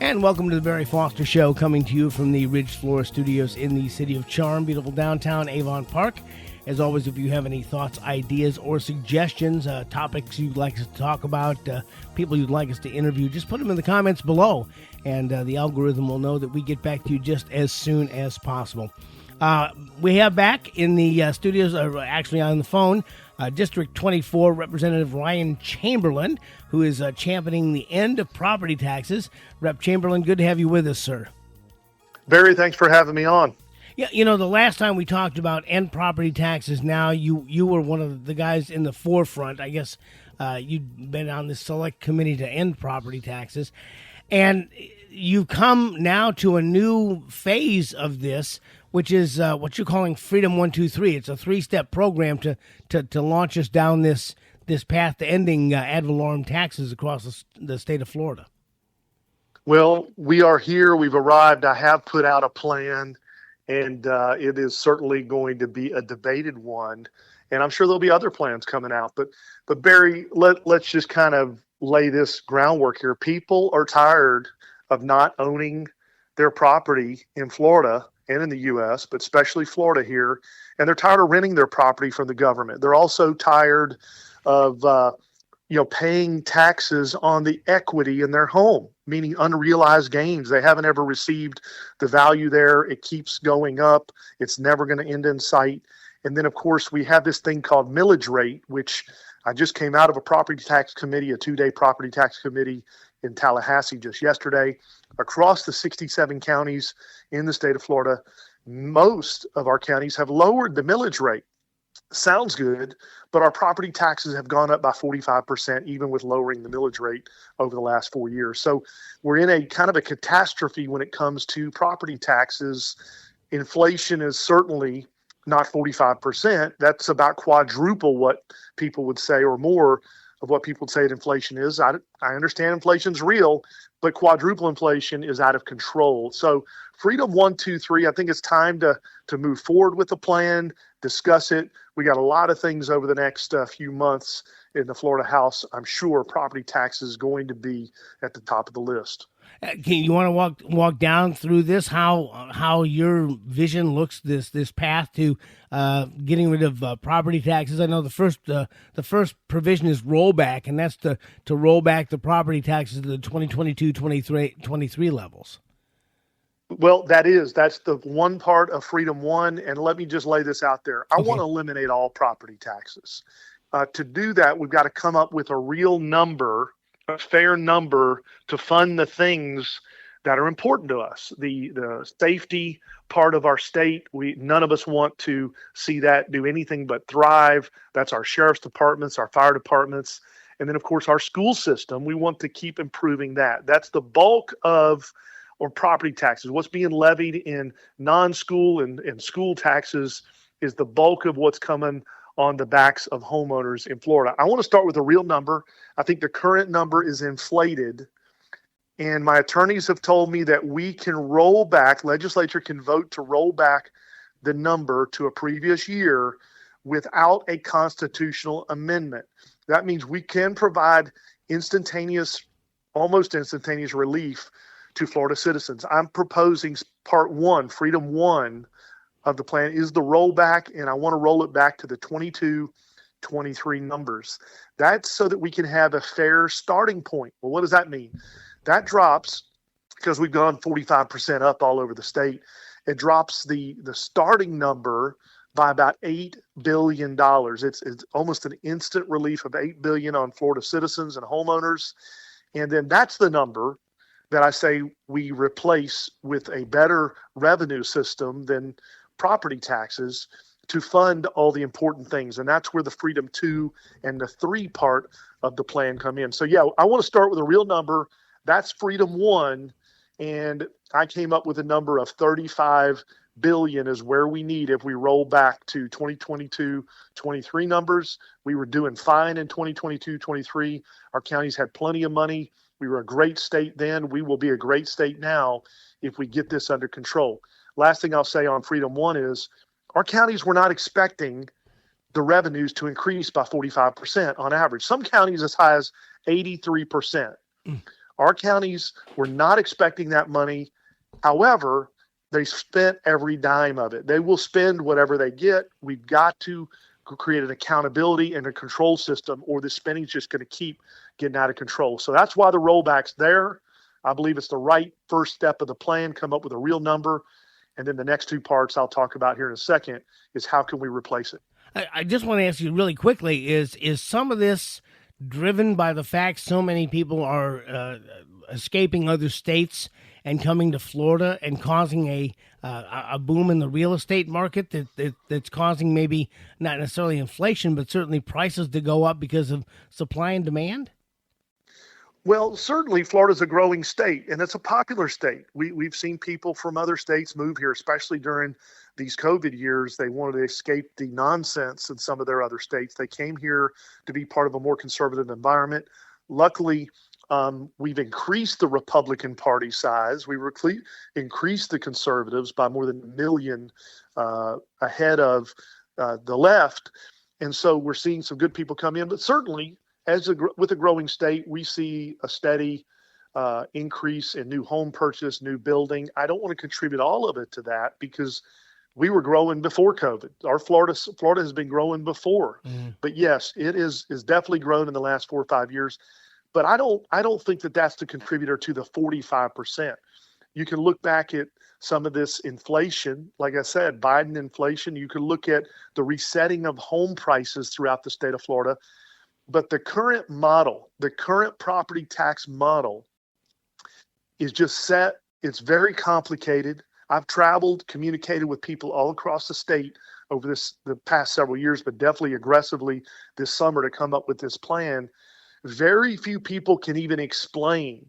And welcome to the Barry Foster Show, coming to you from the Ridge Floor Studios in the city of Charm, beautiful downtown Avon Park. As always, if you have any thoughts, ideas, or suggestions, topics you'd like us to talk about, people you'd like us to interview, just put them in the comments below, and the algorithm will know that we get back to you just as soon as possible. We have back in the studios, actually on the phone, District 24 Representative Ryan Chamberlain, who is championing the end of property taxes. Rep. Chamberlain, good to have you with us, sir. Barry, thanks for having me on. Yeah, you know, the last time we talked about end property taxes, now you were one of the guys in the forefront. I guess you'd been on the select committee to end property taxes. And you've come now to a new phase of this, which is what you're calling Freedom 123. It's a 3-step program to launch us down this path to ending ad valorem taxes across the state of Florida. Well, we are here. We've arrived. I have put out a plan, and it is certainly going to be a debated one. And I'm sure there'll be other plans coming out. But Barry, let's just kind of lay this groundwork here. People are tired of not owning their property in Florida and in the U.S., but especially Florida here, and they're tired of renting their property from the government. They're also tired of paying taxes on the equity in their home, meaning unrealized gains. They haven't ever received the value there. It keeps going up. It's never going to end in sight. And then, of course, we have this thing called millage rate, which I just came out of a property tax committee, a 2-day property tax committee in Tallahassee just yesterday. Across the 67 counties in the state of Florida, most of our counties have lowered the millage rate. Sounds good, but our property taxes have gone up by 45%, even with lowering the millage rate over the last 4 years. So we're in a kind of a catastrophe when it comes to property taxes. Inflation is certainly not 45%. That's about quadruple what people would say, or more of what people would say inflation is. I understand inflation's real, but quadruple inflation is out of control. So Freedom 123, I think it's time to move forward with the plan, discuss it. We got a lot of things over the next few months in the Florida House. I'm sure property tax is going to be at the top of the list. You want to walk down through this, how your vision looks, this path to getting rid of property taxes? I know the first provision is rollback, and that's to roll back the property taxes to the 2022-23 levels. Well, that's the one part of Freedom 1, and let me just lay this out there. I want to eliminate all property taxes. To do that, we've got to come up with a real number, a fair number, to fund the things that are important to us. The safety part of our state, none of us want to see that do anything but thrive. That's our sheriff's departments, our fire departments, and then, of course, our school system. We want to keep improving that. That's the bulk of or property taxes. What's being levied in non-school and school taxes is the bulk of what's coming on the backs of homeowners in Florida. I want to start with a real number. I think the current number is inflated, and my attorneys have told me that we can roll back, legislature can vote to roll back the number to a previous year without a constitutional amendment. That means we can provide almost instantaneous relief to Florida citizens. I'm proposing part 1, Freedom 1 of the plan is the rollback, and I want to roll it back to the 22-23 numbers. That's so that we can have a fair starting point. Well, what does that mean? That drops, because we've gone 45% up all over the state, it drops the starting number by about $8 billion. It's almost an instant relief of $8 billion on Florida citizens and homeowners. And then that's the number that I say we replace with a better revenue system than property taxes to fund all the important things. And that's where the Freedom 2 and the 3 part of the plan come in. So, yeah, I want to start with a real number. That's Freedom 1. And I came up with a number of $35 billion is where we need if we roll back to 2022-23 numbers. We were doing fine in 2022-23. Our counties had plenty of money. We were a great state then. We will be a great state now if we get this under control. Last thing I'll say on Freedom 1 is our counties were not expecting the revenues to increase by 45% on average. Some counties as high as 83%. Our counties were not expecting that money. However, they spent every dime of it. They will spend whatever they get. We've got to create an accountability and a control system, or the spending is just going to keep getting out of control. So that's why the rollback's there. I believe it's the right first step of the plan, come up with a real number. And then the next two parts I'll talk about here in a second is how can we replace it? I just want to ask you really quickly, is some of this driven by the fact so many people are escaping other states and coming to Florida and causing a boom in the real estate market that's causing maybe not necessarily inflation, but certainly prices to go up because of supply and demand? Well, certainly Florida's a growing state, and it's a popular state. We've seen people from other states move here, especially during these COVID years. They wanted to escape the nonsense in some of their other states. They came here to be part of a more conservative environment. Luckily, we've increased the Republican Party size. We increased the conservatives by more than 1 million ahead of the left. And so we're seeing some good people come in. But certainly, with a growing state, we see a steady increase in new home purchase, new building. I don't want to contribute all of it to that because we were growing before COVID. Florida has been growing before. But yes, it is definitely grown in the last 4 or 5 years. But I don't think that that's the contributor to the 45%. You can look back at some of this inflation, like I said, Biden inflation. You can look at the resetting of home prices throughout the state of Florida. But the current model, the current property tax model is just set. It's very complicated. I've traveled, communicated with people all across the state over the past several years, but definitely aggressively this summer to come up with this plan. Very few people can even explain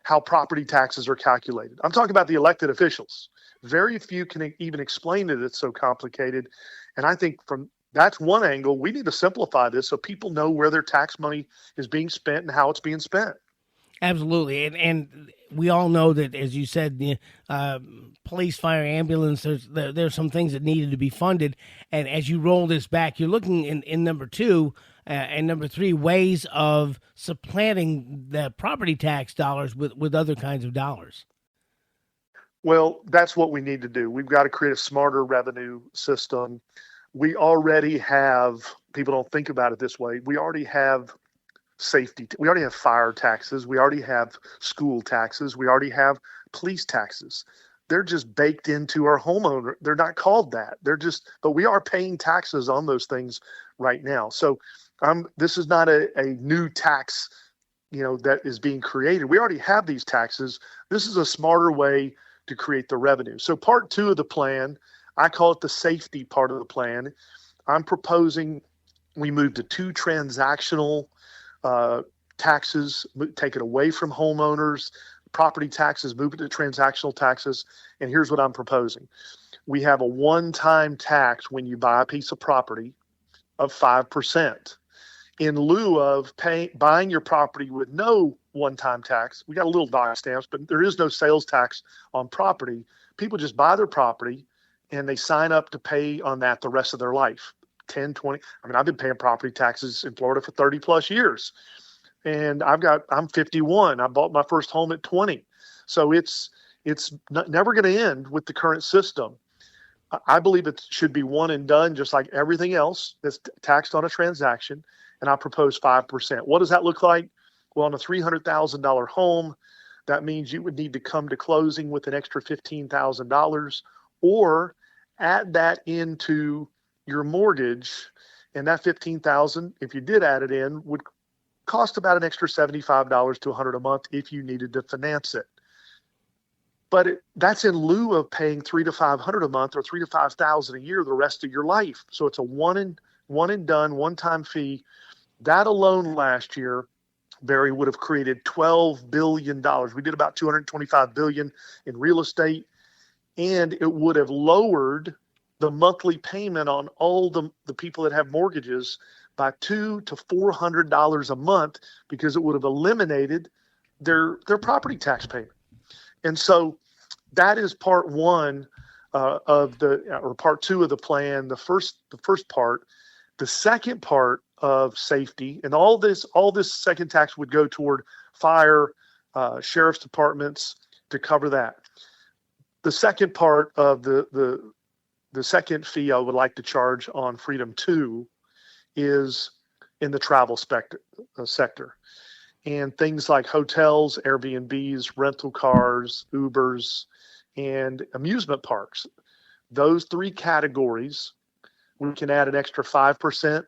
how property taxes are calculated. I'm talking about the elected officials. Very few can even explain that it's so complicated. And I think that's one angle. We need to simplify this so people know where their tax money is being spent and how it's being spent. Absolutely. And we all know that, as you said, the police, fire, ambulance, there's some things that needed to be funded. And as you roll this back, you're looking in number 2 and number 3 ways of supplanting the property tax dollars with other kinds of dollars. Well, that's what we need to do. We've got to create a smarter revenue system. We already have, people don't think about it this way, we already have safety. We already have fire taxes. We already have school taxes. We already have police taxes. They're just baked into our homeowner. They're not called that. But we are paying taxes on those things right now. So this is not a new tax, that is being created. We already have these taxes. This is a smarter way to create the revenue. So part 2 of the plan, I call it the safety part of the plan. I'm proposing we move to 2 transactional taxes, take it away from homeowners, property taxes, move it to transactional taxes. And here's what I'm proposing. We have a one-time tax when you buy a piece of property of 5%. In lieu of buying your property with no one-time tax, we got a little dock stamps, but there is no sales tax on property. People just buy their property and they sign up to pay on that the rest of their life. 10, 20. I've been paying property taxes in Florida for 30 plus years. And I'm 51. I bought my first home at 20. So it's never going to end with the current system. I believe it should be one and done, just like everything else that's taxed on a transaction. And I propose 5%. What does that look like? Well, on a $300,000 home, that means you would need to come to closing with an extra $15,000 or add that into your mortgage, and that $15,000, if you did add it in, would cost about an extra $75 to $100 a month if you needed to finance it. But that's in lieu of paying $300 to $500 a month or $3,000 to $5,000 a year the rest of your life. So it's a one and done, one-time fee. That alone last year, Barry, would have created $12 billion. We did about $225 billion in real estate, and it would have lowered the monthly payment on all the people that have mortgages by $200 to $400 a month, because it would have eliminated their property tax payment. And so that is part 1 or part 2 of the plan. The first part. The second part of safety, and all this second tax would go toward fire, sheriff's departments to cover that. The second part of the second fee I would like to charge on Freedom 2 is in the travel sector. And things like hotels, Airbnbs, rental cars, Ubers, and amusement parks. Those three categories, we can add an extra 5%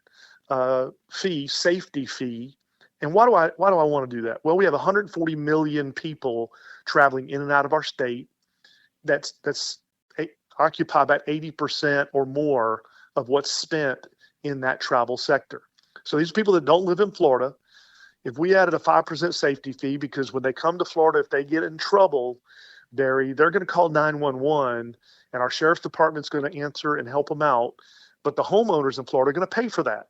safety fee. And why do I want to do that? Well, we have 140 million people traveling in and out of our state. That's occupy about 80% or more of what's spent in that travel sector. So these are people that don't live in Florida. If we added a 5% safety fee, because when they come to Florida, if they get in trouble, Barry, they're going to call 911, and our sheriff's department's going to answer and help them out. But the homeowners in Florida are going to pay for that.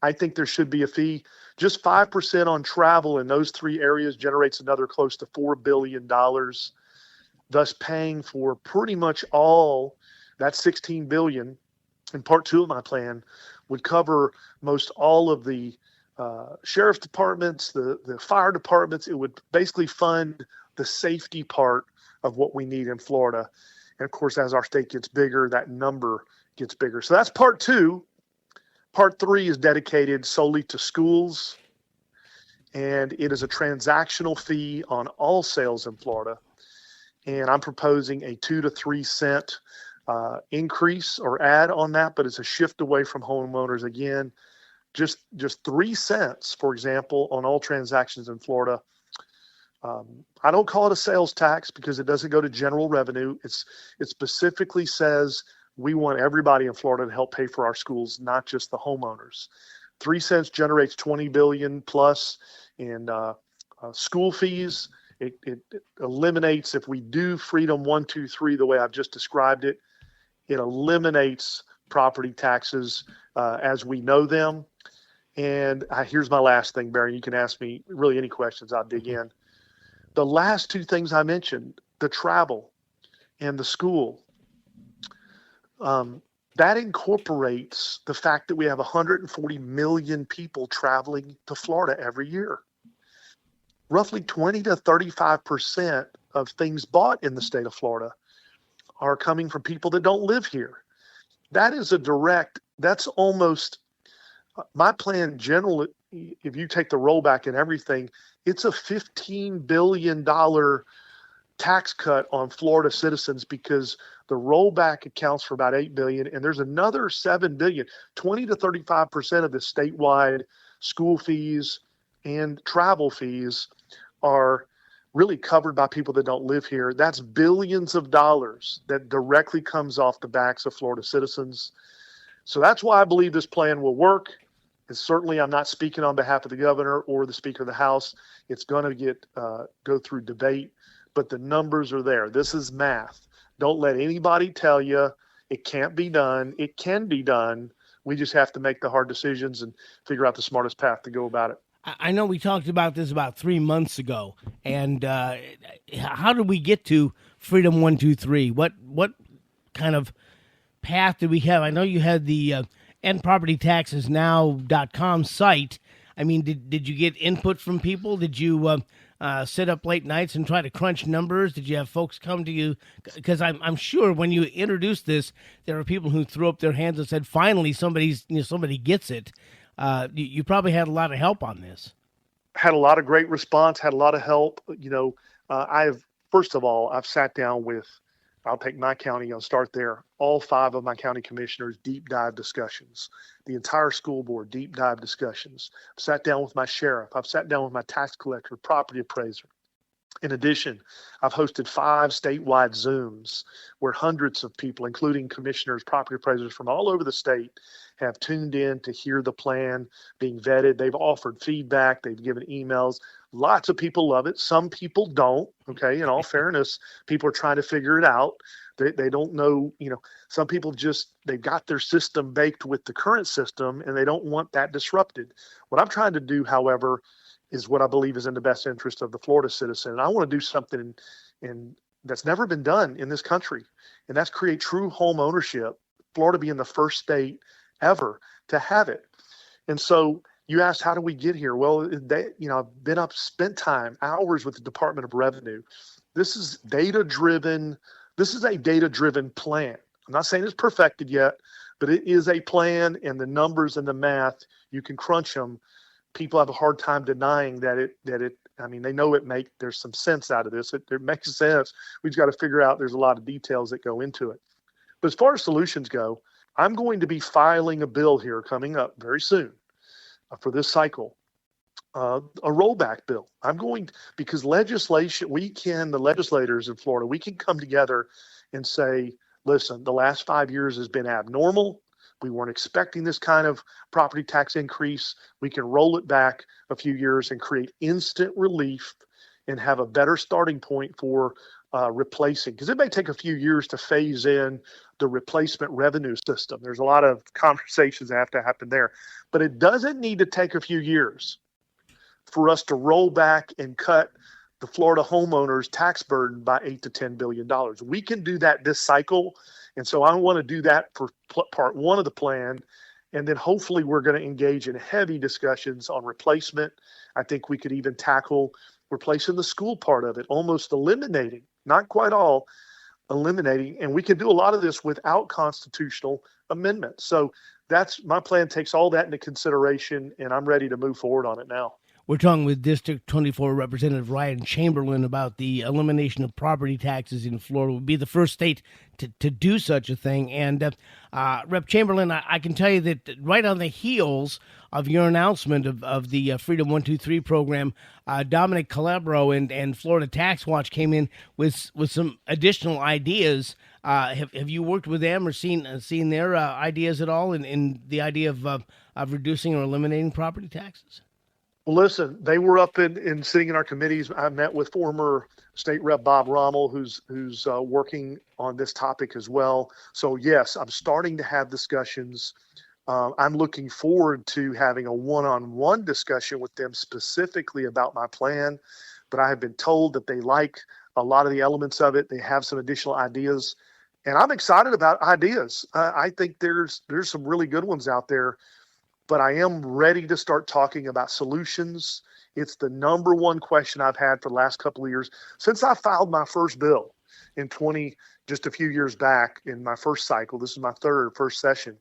I think there should be a fee. Just 5% on travel in those three areas generates another close to $4 billion, thus paying for pretty much all that $16 billion. And part two of my plan would cover most all of the sheriff's departments, the fire departments. It would basically fund the safety part of what we need in Florida. And of course, as our state gets bigger, that number gets bigger. So that's part two. Part three is dedicated solely to schools, and it is a transactional fee on all sales in Florida. And I'm proposing a 2 to 3 cent increase or add on that, but it's a shift away from homeowners again. Just 3 cents, for example, on all transactions in Florida. I don't call it a sales tax because it doesn't go to general revenue. It specifically says we want everybody in Florida to help pay for our schools, not just the homeowners. 3 cents generates $20 billion plus in school fees. It eliminates, if we do Freedom 1, 2, 3 the way I've just described it, it eliminates property taxes as we know them. And here's my last thing, Barry. You can ask me really any questions. I'll dig in. The last two things I mentioned, the travel and the school, that incorporates the fact that we have 140 million people traveling to Florida every year. Roughly 20 to 35% of things bought in the state of Florida are coming from people that don't live here. That is that's almost my plan. Generally, if you take the rollback and everything, it's a $15 billion tax cut on Florida citizens because the rollback accounts for about $8 billion, and there's another $7 billion. 20 to 35% of the statewide school fees and travel fees are really covered by people that don't live here. That's billions of dollars that directly comes off the backs of Florida citizens. So that's why I believe this plan will work. And certainly I'm not speaking on behalf of the governor or the Speaker of the House. It's going to go through debate, but the numbers are there. This is math. Don't let anybody tell you it can't be done. It can be done. We just have to make the hard decisions and figure out the smartest path to go about it. I know we talked about this about 3 months ago, and how did we get to Freedom 1, 2, 3? What kind of path did we have? I know you had the endpropertytaxesnow.com site. I mean, did you get input from people? Did you sit up late nights and try to crunch numbers? Did you have folks come to you? Because I'm sure when you introduced this, there were people who threw up their hands and said, "Finally, somebody gets it." You probably had a lot of help on this. Had a lot of great response. Had a lot of help. First of all, I've sat down with. I'll take my county. I'll start there. All 5 of my county commissioners, deep dive discussions. The entire school board, deep dive discussions. I've sat down with my sheriff. I've sat down with my tax collector, property appraiser. In addition, I've hosted 5 statewide Zooms where hundreds of people, including commissioners, property appraisers from all over the state, have tuned in to hear the plan being vetted. They've offered feedback. They've given emails. Lots of people love it. Some people don't. Okay. In all fairness, people are trying to figure it out. They don't know, some people they've got their system baked with the current system and they don't want that disrupted. What I'm trying to do, however, is what I believe is in the best interest of the Florida citizen. And I want to do something that's never been done in this country. And that's create true home ownership. Florida being the first state ever to have it. And so You asked, how do we get here? Well, I've spent time, hours with the Department of Revenue. This is data-driven. This is a data-driven plan. I'm not saying it's perfected yet, but it is a plan, and the numbers and the math, you can crunch them. People have a hard time denying that they know there's some sense out of this. It makes sense. We've got to figure out there's a lot of details that go into it. But as far as solutions go, I'm going to be filing a bill here coming up very soon for this cycle, a rollback bill. Because legislation, the legislators in Florida, we can come together and say, listen, the last 5 years has been abnormal. We weren't expecting this kind of property tax increase. We can roll it back a few years and create instant relief and have a better starting point for replacing. Because it may take a few years to phase in the replacement revenue system. There's a lot of conversations that have to happen there. But it doesn't need to take a few years for us to roll back and cut the Florida homeowners' tax burden by $8 to $10 billion. We can do that this cycle. And so I want to do that for part one of the plan. And then hopefully we're going to engage in heavy discussions on replacement. I think we could even tackle replacing the school part of it, almost eliminating, not quite all, eliminating. And we can do a lot of this without constitutional amendments. So that's my plan, takes all that into consideration, and I'm ready to move forward on it now. We're talking with District 24 Representative Ryan Chamberlian about the elimination of property taxes in Florida. It would be the first state to do such a thing. And Rep. Chamberlain, I can tell you that right on the heels of your announcement of the Freedom 123 program, Dominic Calabro and Florida Taxwatch came in with some additional ideas. Have you worked with them or seen their ideas at all in the idea of reducing or eliminating property taxes? Well, listen, they were up in sitting in our committees. I met with former State Rep Bob Rommel, who's working on this topic as well. So yes, I'm starting to have discussions. I'm looking forward to having a one-on-one discussion with them specifically about my plan. But I have been told that they like a lot of the elements of it. They have some additional ideas, and I'm excited about ideas. I think there's some really good ones out there. But I am ready to start talking about solutions. It's the number one question I've had for the last couple of years since I filed my first bill just a few years back in my first cycle. This is my first session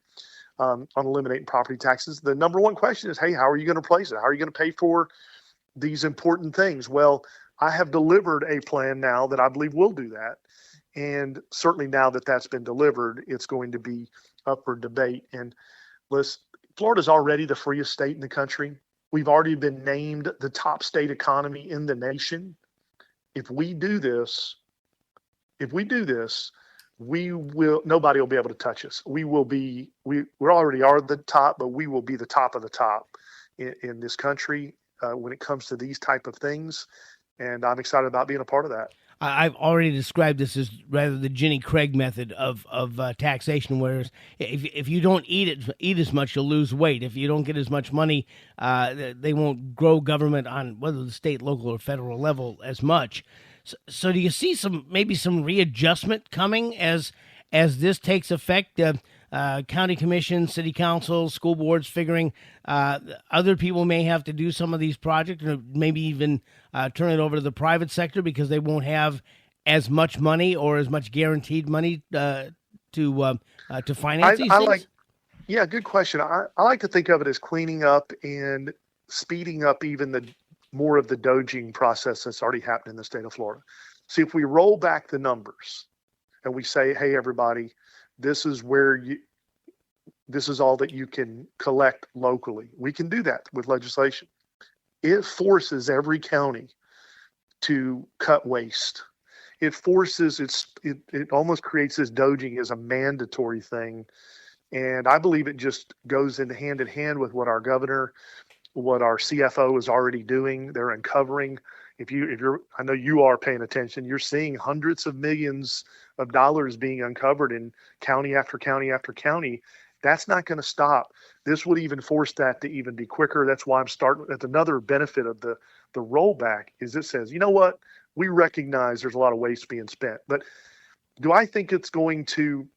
on eliminating property taxes. The number one question is, hey, how are you going to replace it? How are you going to pay for these important things? Well, I have delivered a plan now that I believe will do that. And certainly now that that's been delivered, it's going to be up for debate. And Florida's already the freest state in the country. We've already been named the top state economy in the nation. If we do this, nobody will be able to touch us. We already are the top, but we will be the top of the top in this country when it comes to these type of things. And I'm excited about being a part of that. I've already described this as rather the Ginny Craig method of taxation, whereas if you don't eat as much, you'll lose weight. If you don't get as much money, they won't grow government on whether the state, local, or federal level as much. So do you see maybe some readjustment coming as this takes effect? County commission, city council, school boards figuring other people may have to do some of these projects, or maybe even turn it over to the private sector because they won't have as much money or as much guaranteed money to finance these things? Good question. I like to think of it as cleaning up and speeding up even more of the dodging process that's already happened in the state of Florida. See, if we roll back the numbers and we say, hey, everybody, this is all that you can collect locally. We can do that with legislation. It forces every county to cut waste. It almost creates this dodging as a mandatory thing. And I believe it just goes in hand with what our governor, what our CFO is already doing. They're uncovering. I know you are paying attention, you're seeing hundreds of millions of dollars being uncovered in county after county after county. That's not going to stop. This would even force that to even be quicker. That's why I'm starting. That's another benefit of the rollback is it says, you know what? We recognize there's a lot of waste being spent, but do I think it's going to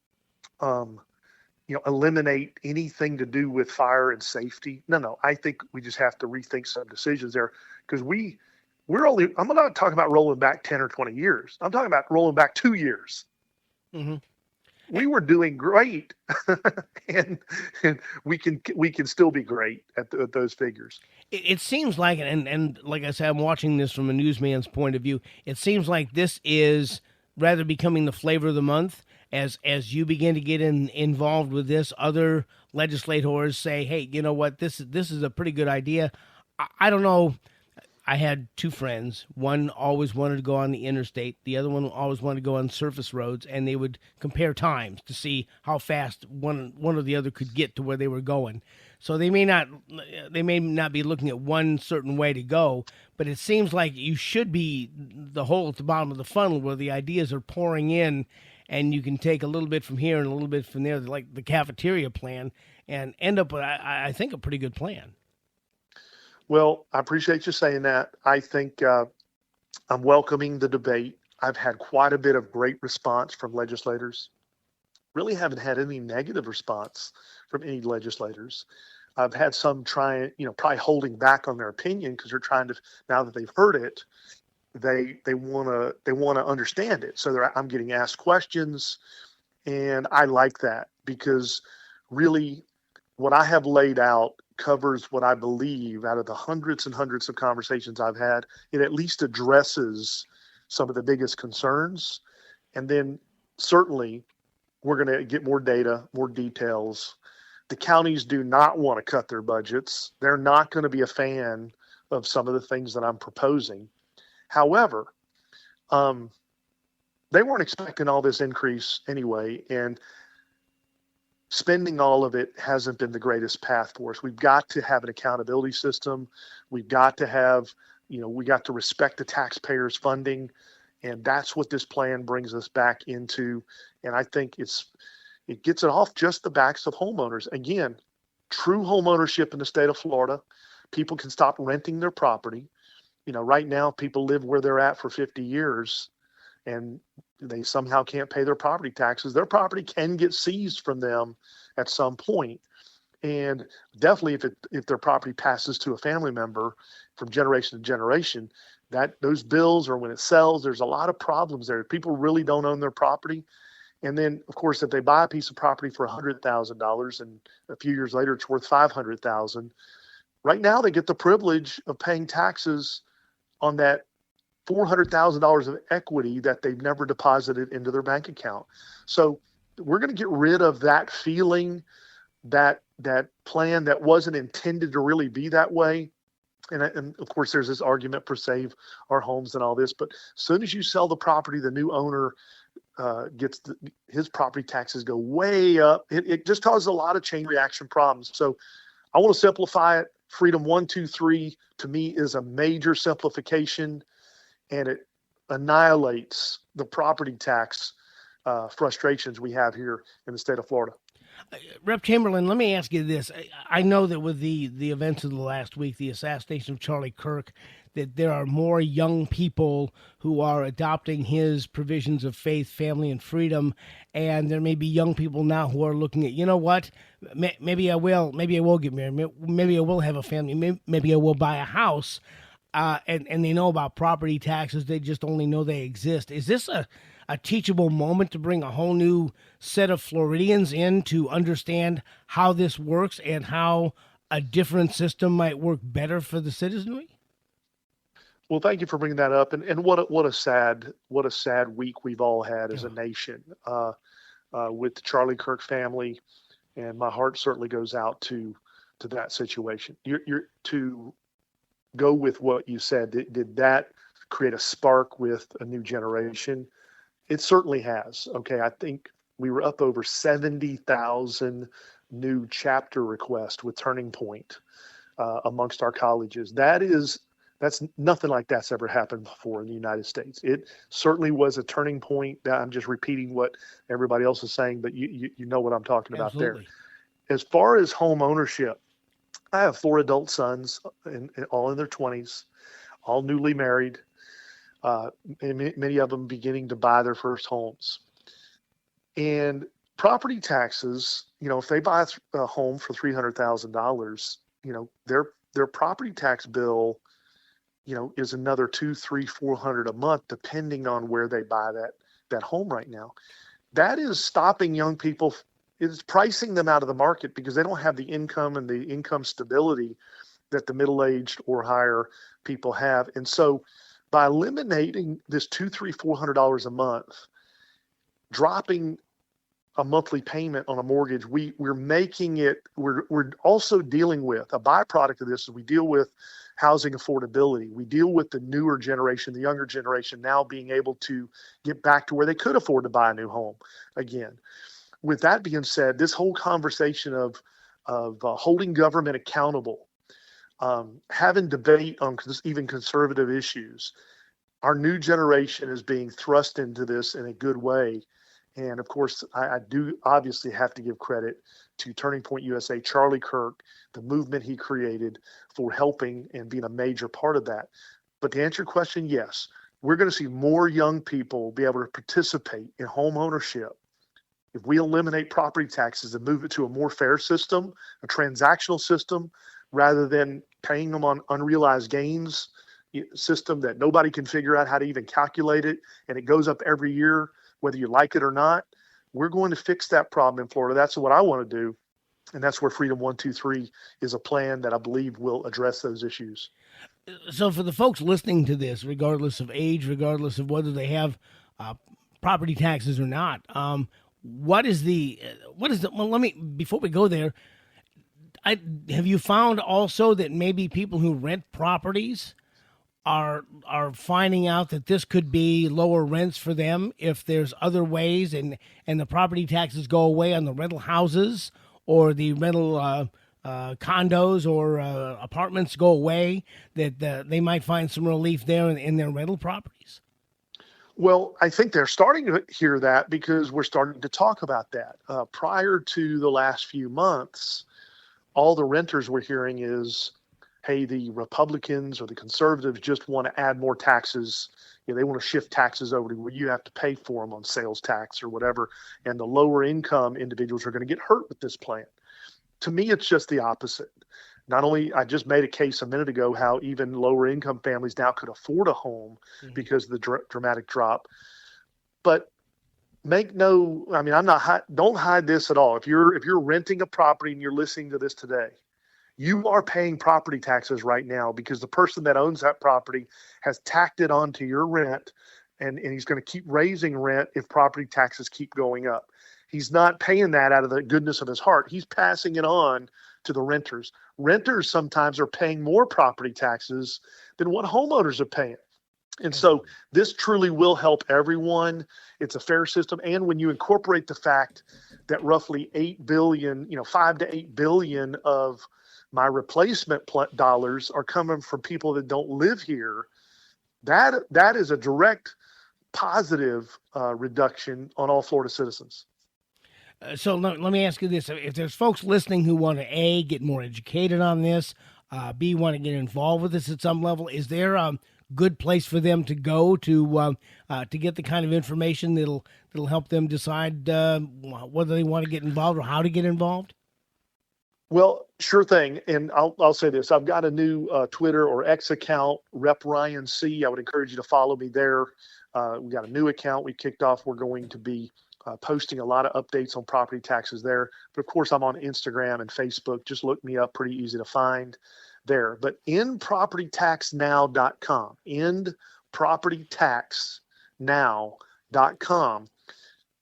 eliminate anything to do with fire and safety. No. I think we just have to rethink some decisions there, because I'm not talking about rolling back 10 or 20 years. I'm talking about rolling back 2 years. Mm-hmm. We were doing great, and we can still be great at those figures. It seems like, and like I said, I'm watching this from a newsman's point of view. It seems like this is rather becoming the flavor of the month as you begin to get involved with this. Other legislators say, "Hey, you know what? This is a pretty good idea." I don't know. I had two friends. One always wanted to go on the interstate. The other one always wanted to go on surface roads, and they would compare times to see how fast one or the other could get to where they were going. So they may not be looking at one certain way to go, but it seems like you should be the hole at the bottom of the funnel where the ideas are pouring in, and you can take a little bit from here and a little bit from there, like the cafeteria plan, and end up with, I think, a pretty good plan. Well, I appreciate you saying that. I think I'm welcoming the debate. I've had quite a bit of great response from legislators. Really haven't had any negative response from any legislators. I've had some probably holding back on their opinion because they're trying to, now that they've heard it, they want to understand it. So I'm getting asked questions, and I like that, because really what I have laid out covers what I believe out of the hundreds and hundreds of conversations I've had. It at least addresses some of the biggest concerns. And then certainly we're going to get more data, more details. The counties do not want to cut their budgets. They're not going to be a fan of some of the things that I'm proposing. However, they weren't expecting all this increase anyway, and spending all of it hasn't been the greatest path for us. We've got to have an accountability system. We've got to have, we got to respect the taxpayers' funding. And that's what this plan brings us back into. And I think it gets it off just the backs of homeowners. Again, true home ownership in the state of Florida. People can stop renting their property. Right now people live where they're at for 50 years. And they somehow can't pay their property taxes. Their property can get seized from them at some point. And definitely if their property passes to a family member from generation to generation, those bills, or when it sells, there's a lot of problems there. People really don't own their property. And then, of course, if they buy a piece of property for $100,000 and a few years later it's worth $500,000, right now they get the privilege of paying taxes on that $400,000 of equity that they've never deposited into their bank account. So we're going to get rid of that feeling, that plan that wasn't intended to really be that way. And of course, there's this argument for save our homes and all this. But as soon as you sell the property, the new owner gets his property taxes go way up. It just causes a lot of chain reaction problems. So I want to simplify it. Freedom 1, 2, 3 to me is a major simplification. And it annihilates the property tax frustrations we have here in the state of Florida. Rep. Chamberlain, let me ask you this. I know that with the events of the last week, the assassination of Charlie Kirk, that there are more young people who are adopting his provisions of faith, family, and freedom, and there may be young people now who are looking at, what, maybe I will get married, maybe I will have a family, maybe I will buy a house. And they know about property taxes. They just only know they exist. Is this a teachable moment to bring a whole new set of Floridians in to understand how this works and how a different system might work better for the citizenry? Well, thank you for bringing that up. And what a sad week we've all had as a nation with the Charlie Kirk family. And my heart certainly goes out to that situation. You're to go with what you said. Did that create a spark with a new generation? It certainly has. Okay, I think we were up over 70,000 new chapter requests with Turning Point amongst our colleges. That's nothing like that's ever happened before in the United States. It certainly was a turning point. I'm just repeating what everybody else is saying, but you know what I'm talking about. Absolutely. There. As far as home ownership, I have 4 adult sons, all in their 20s, all newly married, and many of them beginning to buy their first homes. And property taxes, if they buy a home for $300,000, their property tax bill, is another 200, 300, 400 a month, depending on where they buy that home right now. That is stopping young people. It's pricing them out of the market because they don't have the income and the income stability that the middle-aged or higher people have. And so by eliminating this $200, $300, $400 a month, dropping a monthly payment on a mortgage, we're making it, we're also dealing with a byproduct of this is we deal with housing affordability. We deal with the newer generation, the younger generation now being able to get back to where they could afford to buy a new home again. With that being said, this whole conversation of holding government accountable, having debate on even conservative issues, our new generation is being thrust into this in a good way. And of course, I do obviously have to give credit to Turning Point USA, Charlie Kirk, the movement he created for helping and being a major part of that. But to answer your question, yes, we're going to see more young people be able to participate in home ownership if we eliminate property taxes and move it to a more fair system, a transactional system, rather than paying them on unrealized gains system that nobody can figure out how to even calculate it, and it goes up every year, whether you like it or not. We're going to fix that problem in Florida. That's what I want to do. And that's where Freedom 123 is a plan that I believe will address those issues. So for the folks listening to this, regardless of age, regardless of whether they have property taxes or not, what is the, well, let me, before we go there, have you found also that maybe people who rent properties are finding out that this could be lower rents for them if there's other ways and the property taxes go away on the rental houses or the rental condos or apartments go away, that they might find some relief there in their rental properties? Well, I think they're starting to hear that because we're starting to talk about that. Prior to the last few months, all the renters we're hearing is, hey, the Republicans or the conservatives just want to add more taxes. They want to shift taxes over to where you have to pay for them on sales tax or whatever. And the lower income individuals are going to get hurt with this plan. To me, it's just the opposite. Not only, I just made a case a minute ago how even lower income families now could afford a home because of the dramatic drop. But don't hide this at all. If you're renting a property and you're listening to this today, you are paying property taxes right now because the person that owns that property has tacked it onto your rent, and he's going to keep raising rent if property taxes keep going up. He's not paying that out of the goodness of his heart. He's passing it on to the renters. Renters sometimes are paying more property taxes than what homeowners are paying. And so this truly will help everyone. It's a fair system. And when you incorporate the fact that roughly 8 billion, 5 to 8 billion of my replacement dollars are coming from people that don't live here, that is a direct positive reduction on all Florida citizens. So let me ask you this. If there's folks listening who want to, A, get more educated on this, B, want to get involved with this at some level, is there a good place for them to go to get the kind of information that'll help them decide whether they want to get involved or how to get involved? Well, sure thing. And I'll say this. I've got a new Twitter or X account, Rep Ryan C. I would encourage you to follow me there. We got a new account we kicked off. We're going to be posting a lot of updates on property taxes there. But of course, I'm on Instagram and Facebook. Just look me up, pretty easy to find there. But endpropertytaxnow.com, endpropertytaxnow.com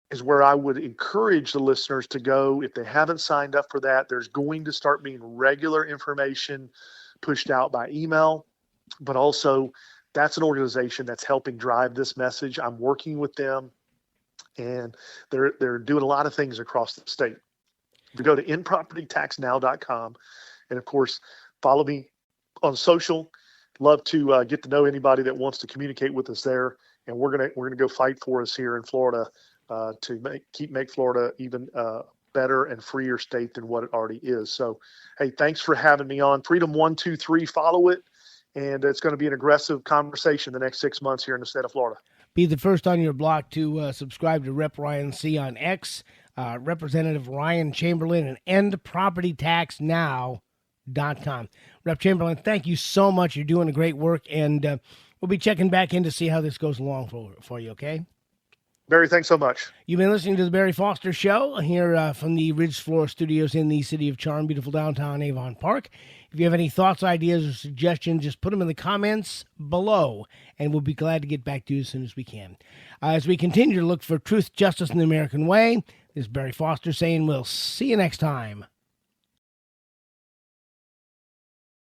is where I would encourage the listeners to go. If they haven't signed up for that, there's going to start being regular information pushed out by email, but also that's an organization that's helping drive this message. I'm working with them, and they're doing a lot of things across the state. If you go to endpropertytaxnow.com, and of course, follow me on social. Love to get to know anybody that wants to communicate with us there, and we're gonna go fight for us here in Florida to make Florida even better and freer state than what it already is. So, hey, thanks for having me on. Freedom 123, follow it, and it's going to be an aggressive conversation the next 6 months here in the state of Florida. Be the first on your block to subscribe to Rep Ryan C on X. Representative Ryan Chamberlian, and endpropertytaxnow.com. Rep. Chamberlain, thank you so much. You're doing a great work, and we'll be checking back in to see how this goes along for you, okay? Barry, thanks so much. You've been listening to the Barry Foster Show here from the Ridge Florida Studios in the city of Charm, beautiful downtown Avon Park. If you have any thoughts, ideas, or suggestions, just put them in the comments below, and we'll be glad to get back to you as soon as we can. As we continue to look for truth, justice, and the American way, this is Barry Foster saying we'll see you next time.